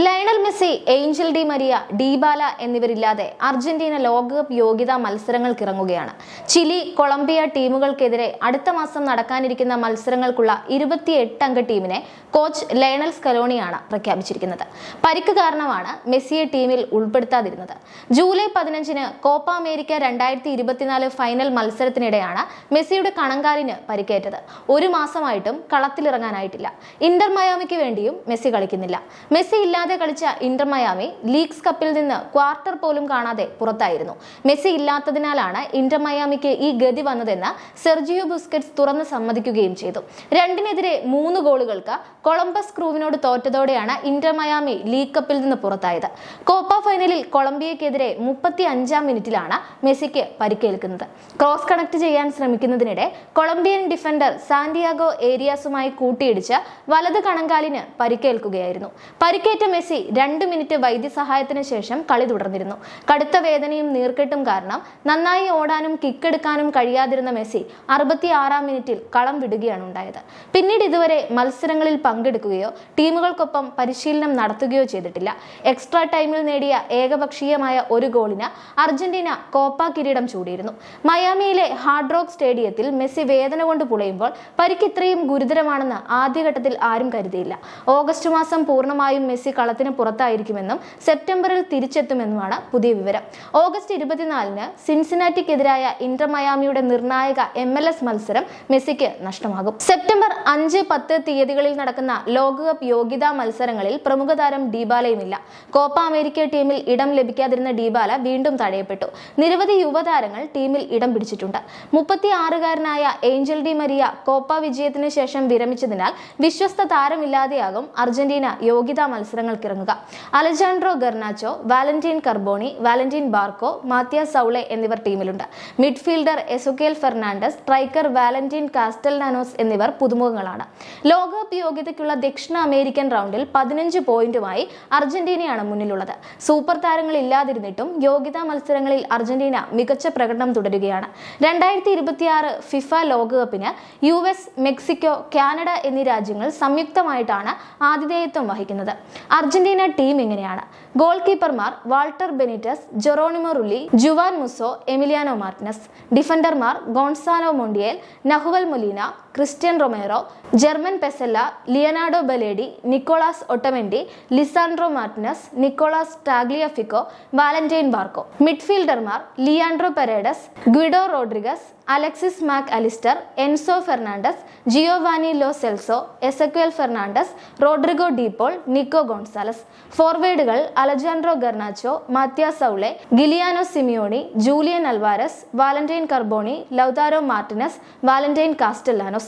Lionel Messi, Angel Di Maria, Dybala എന്നിവരില്ലാതെ Argentina ലോകകപ്പ് യോഗ്യതാ മത്സരങ്ങൾക്കിറങ്ങുകയാണ്. ചിലി, കൊളംബിയ ടീമുകൾക്കെതിരെ അടുത്ത മാസം നടക്കാനിരിക്കുന്ന മത്സരങ്ങൾക്കുള്ള 28 അംഗ ടീമിനെ കോച്ച് ലയണൽ സ്കലോണിയാണ് പ്രഖ്യാപിച്ചിരിക്കുന്നത്. പരിക്ക് കാരണമാണ് മെസ്സിയെ ടീമിൽ ഉൾപ്പെടുത്താതിരുന്നത്. ജൂലൈ 15-ന് കോപ്പ അമേരിക്ക 2024 ഫൈനൽ മത്സരത്തിനിടെയാണ് മെസ്സിയുടെ കണങ്കാലിന് പരിക്കേറ്റത്. ഒരു മാസമായിട്ടും കളത്തിലിറങ്ങാനായിട്ടില്ല. ഇന്റർ മയാമിക്ക് വേണ്ടിയും മെസ്സി കളിക്കുന്നില്ല. മെസ്സി ഇല്ലാതെ കളിച്ച ഇന്റർ മയാമി ലീഗ്സ് കപ്പിൽ നിന്ന് ക്വാർട്ടർ പോലും കാണാതെ പുറത്തായിരുന്നു. മെസ്സി ഇല്ലാത്തതിനാലാണ് ഇന്റർ മയാമിക്ക് ഈ ഗതി വന്നതെന്ന് സെർജിയോ ബുസ്കറ്റ്സ് തുറന്ന് സമ്മതിക്കുകയും ചെയ്തു. 2-നെതിരെ 3 ഗോളുകൾക്ക് കൊളംബസ് ക്രൂവിനോട് തോറ്റതോടെയാണ് ഇന്റർ മയാമി ലീഗ് കപ്പിൽ നിന്ന് പുറത്തായത്. കോപ്പ ഫൈനലിൽ കൊളംബിയക്കെതിരെ 35-ാം മിനിറ്റിലാണ് മെസ്സിക്ക് പരിക്കേൽക്കുന്നത്. ക്രോസ് കണക്ട് ചെയ്യാൻ ശ്രമിക്കുന്നതിനിടെ കൊളംബിയൻ ഡിഫൻഡർ സാന്റിയാഗോ ഏരിയാസുമായി കൂട്ടിയിടിച്ച് വലത് കണങ്കാലിന് പരിക്കേൽക്കുകയായിരുന്നു. പരിക്കേറ്റ മെസ്സി 2 മിനിറ്റ് വൈദ്യസഹായത്തിന് ശേഷം കളി തുടർന്നിരുന്നു. കടുത്ത വേദനയും നീർക്കെട്ടും കാരണം നന്നായി ഓടാനും കിക്കെടുക്കാനും കഴിയാതിരുന്ന മെസ്സി 66-ാം മിനിറ്റിൽ കളം വിടുകയാണ് ഉണ്ടായത്. പിന്നീട് ഇതുവരെ മത്സരങ്ങളിൽ പങ്കെടുക്കുകയോ ടീമുകൾക്കൊപ്പം പരിശീലനം നടത്തുകയോ ചെയ്തിട്ടില്ല. എക്സ്ട്രാ ടൈമിൽ നേടിയ ഏകപക്ഷീയമായ ഒരു ഗോളിന് അർജന്റീന കോപ്പ കിരീടം ചൂടിയിരുന്നു. മയാമിയിലെ ഹാർഡ് റോക്ക് സ്റ്റേഡിയത്തിൽ മെസ്സി വേദന കൊണ്ട് പുളയുമ്പോൾ പരിക്ക് ഇത്രയും ഗുരുതരമാണെന്ന് ആദ്യഘട്ടത്തിൽ ആരും കരുതിയില്ല. ഓഗസ്റ്റ് മാസം പൂർണ്ണമായും മെസ്സി കളത്തിന് പുറത്തായിരിക്കുമെന്നും സെപ്റ്റംബറിൽ തിരിച്ചെത്തുമെന്നുമാണ് പുതിയ വിവരം. ഓഗസ്റ്റ് 24-ന് സിൻസിനാറ്റിക്കെതിരായ ഇന്റർ മയാമിയുടെ നിർണായക MLS മത്സരം മെസ്സിക്ക് നഷ്ടമാകും. സെപ്റ്റംബർ 5-10 തീയതികളിൽ നടക്കുന്ന ലോകകപ്പ് യോഗ്യതാ മത്സരങ്ങളിൽ പ്രമുഖ താരം ഡിബാലയുമില്ല. കോപ്പ അമേരിക്ക ടീമിൽ ഇടം ലഭിക്കാതിരുന്ന ഡിബാല വീണ്ടും തഴയപ്പെട്ടു. നിരവധി യുവതാരങ്ങൾ ടീമിൽ ഇടം പിടിച്ചിട്ടുണ്ട്. 36-കാരനായ ഏഞ്ചൽ ഡി മരിയ കോപ്പ വിജയത്തിന് ശേഷം വിരമിച്ചതിനാൽ വിശ്വസ്ത താരമില്ലാതെയാകും അർജന്റീന യോഗ്യതാ മത്സരങ്ങൾക്കിറങ്ങുക. Alejandro Garnacho, Valentin Carboni, Valentin Barco, Matias Soule എന്നിവർ ടീമിലുണ്ട്. Midfielder Ezequiel Fernandez, striker Valentin Castellanos എന്നിവർ പുതുമുഖങ്ങളാണ്. ലോകകപ്പ് യോഗ്യതയ്ക്കുള്ള ദക്ഷിണ അമേരിക്കൻ റൗണ്ടിൽ 15 പോയിന്റുമായി അർജന്റീനയാണ് മുന്നിലുള്ളത്. സൂപ്പർ താരങ്ങൾ ഇല്ലാതിരുന്നിട്ടും യോഗ്യതാ മത്സരങ്ങളിൽ അർജന്റീന മികച്ച പ്രകടനം തുടരുകയാണ്. 2026 ഫിഫ ലോകകപ്പിന് US, മെക്സിക്കോ, കാനഡ എന്നീ രാജ്യങ്ങൾ സംയുക്തമായിട്ടാണ് ആതിഥേയത്വം വഹിക്കുന്നത്. അർജന്റീന ടീം ഇങ്ങനെയാണ്: ഗോൾ കീപ്പർമാർ Walter Benitez, Geronimo Rulli, Juan Musso, Emiliano Martinez. ഡിഫൻഡർമാർ Gonzalo Montiel, Nahuel Molina, Cristian Romero, German Pezzella, Leonardo Balerdi, Nicolas Otamendi, Lisandro Martinez, Nicolas Tagliafico, Valentin Barco. മിഡ്ഫീൽഡർമാർ Leandro Paredes, Guido Rodriguez, Alexis Mac Allister, Enzo Fernandez, Giovani Lo Celso, Ezequiel Fernandez, Rodrigo De Paul, Nico Gonzalez. ഫോർവേഡുകൾ Alejandro Garnacho, Matias Soule, Giuliano Simeone, Julian Alvarez, Valentin Carboni, Lautaro Martinez, Valentin കാസ്റ്റൽനാനോസ്.